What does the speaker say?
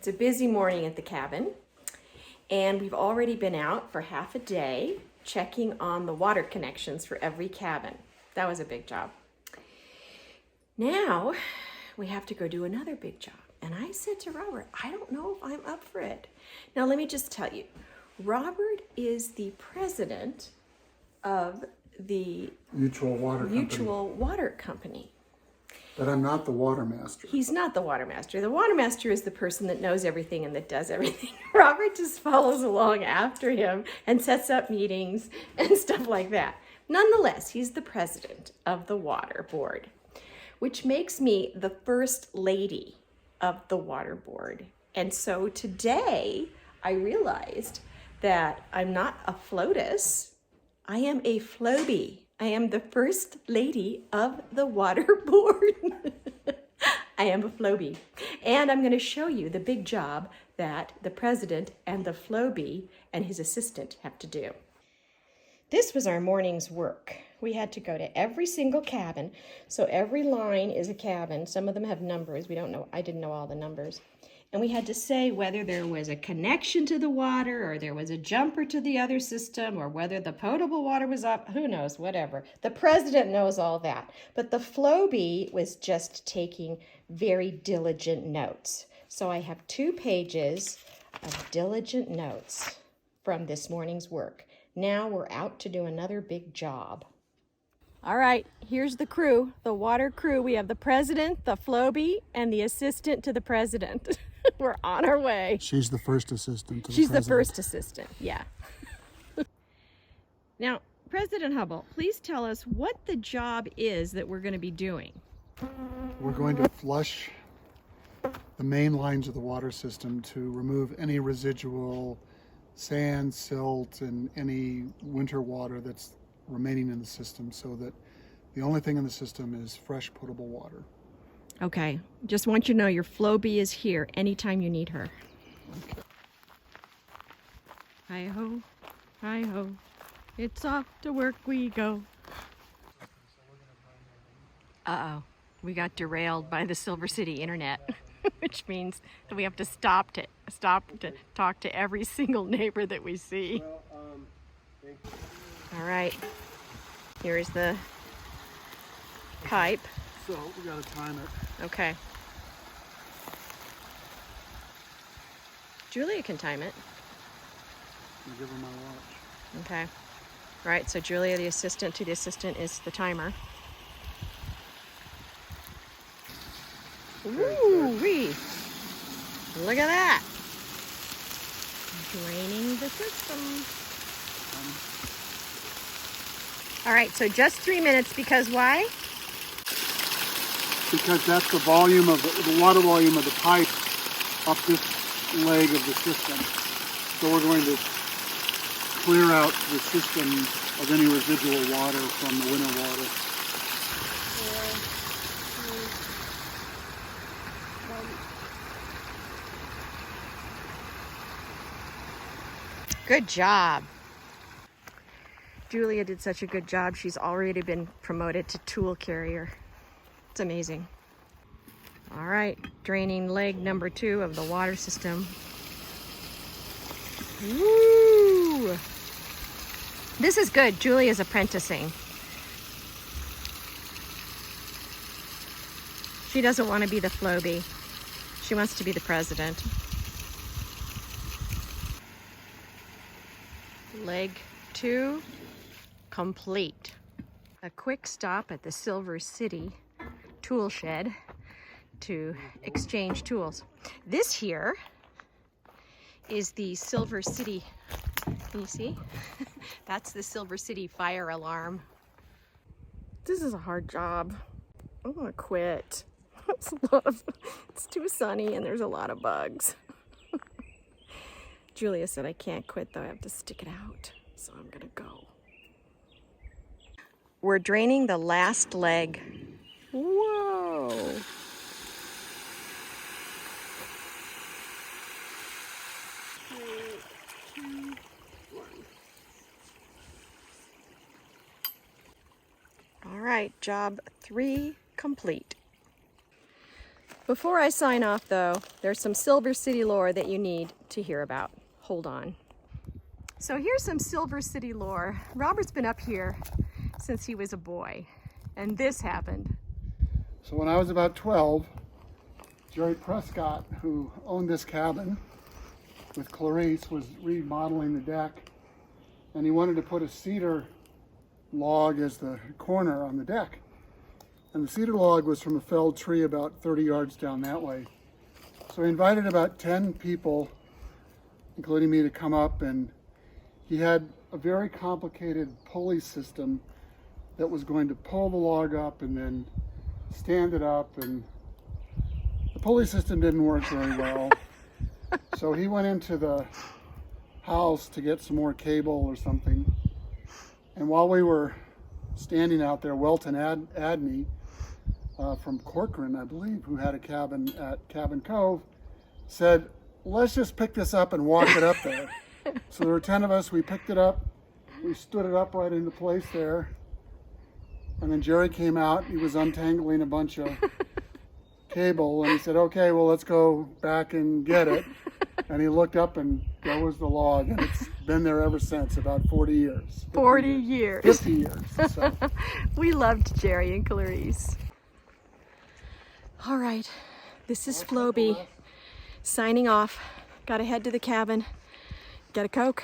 It's a busy morning at the cabin, and we've already been out for half a day checking on the water connections for every cabin. That was a big job. Now we have to go do another big job. And I said to Robert, I don't know if I'm up for it. Now let me just tell you, Robert is the president of the Mutual Water Company. But I'm not the water master. He's not the water master. The water master is the person that knows everything and that does everything. Robert just follows along after him and sets up meetings and stuff like that. Nonetheless, he's the president of the water board, which makes me the first lady of the water board. And so today I realized that I'm not a FLOTUS, I am a FLOWBY. I am the first lady of the water board. I am a FLOWBY. And I'm going to show you the big job that the president and the FLOWBY and his assistant have to do. This was our morning's work. We had to go to every single cabin. So every line is a cabin. Some of them have numbers. We don't know. I didn't know all the numbers. And we had to say whether there was a connection to the water or there was a jumper to the other system or whether the potable water was up. Who knows? Whatever. The president knows all that. But the FLOWBY was just taking very diligent notes. So I have 2 pages of diligent notes from this morning's work. Now we're out to do another big job. All right, here's the crew, the water crew. We have the president, the FLOWBY, and the assistant to the president. We're on our way. She's the first assistant to the She's president. the first assistant, yeah. Now, President Hubble, please tell us what the job is that we're going to be doing. We're going to flush the main lines of the water system to remove any residual sand, silt, and any winter water that's remaining in the system so that the only thing in the system is fresh potable water. Okay, just want you to know your FLOWBY is here anytime you need her. Okay. Hi-ho, hi-ho, it's off to work we go. Uh-oh, we got derailed by the Silver City internet, which means that we have to stop to talk to every single neighbor that we see. All right, here's the pipe. So we got to time it. Okay. Julia can time it. I'll give her my watch. Okay. All right, so Julia, the assistant to the assistant, is the timer. Ooh-wee. Look at that. Draining the system. All right, so just 3 minutes because why? Because that's the volume of the water volume of the pipe up this leg of the system. So we're going to clear out the system of any residual water from the winter water. Good job. Julia did such a good job. She's already been promoted to tool carrier. It's amazing. All right, draining leg number 2 of the water system. Woo! This is good. Julia's apprenticing. She doesn't want to be the FLOWBY. She wants to be the president. Leg 2 complete. A quick stop at the Silver City tool shed to exchange tools. This here is the Silver City, can you see? That's the Silver City fire alarm. This is a hard job. I want to quit. It's too sunny and there's a lot of bugs. Julia said I can't quit though, I have to stick it out. So I'm gonna go. We're draining the last leg. Whoa! 3, 2, 1. All right, job 3 complete. Before I sign off though, there's some Silver City lore that you need to hear about. Hold on. So here's some Silver City lore. Robert's been up here since he was a boy, and this happened. So when I was about 12, Jerry Prescott, who owned this cabin with Clarice, was remodeling the deck, and he wanted to put a cedar log as the corner on the deck. And the cedar log was from a felled tree about 30 yards down that way. So he invited about 10 people, including me, to come up, and he had a very complicated pulley system that was going to pull the log up and then stand it up, and the pulley system didn't work very well. So he went into the house to get some more cable or something. And while we were standing out there, Welton Adney from Corcoran, I believe, who had a cabin at Cabin Cove, said, let's just pick this up and walk it up there. So there were 10 of us, we picked it up, we stood it up right into place there. And then Jerry came out, he was untangling a bunch of cable, and he said, okay, well, let's go back and get it. And he looked up, and there was the log, and it's been there ever since, about 40 years. 40 years. 50 years. So. We loved Jerry and Clarice. All right, this is FLOWBY signing off. Gotta head to the cabin, get a Coke.